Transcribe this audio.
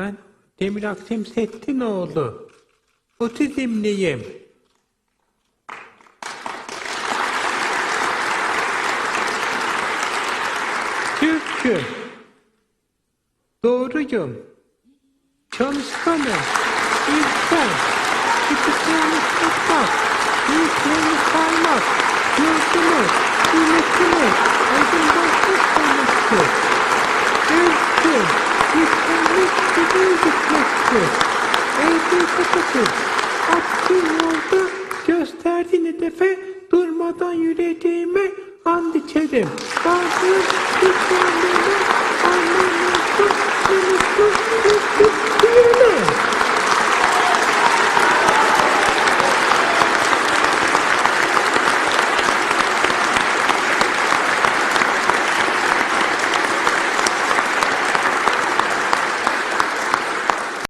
Ben Demir Aksemsettinoğlu. Otizmliyim. Türk'üm. Doğruyum. Çalışkanım. İlkel. Küçüklerini tutmak. Büyüklerini saymak. Yurdumu, kıymetimi, aydınlatmak konuştu. Özgür, yükselmek gibi gitmekti. Eğitim Atatürk, attığın yolda gösterdiğin hedefe durmadan yürüyeceğime and içerim. Bazı ilk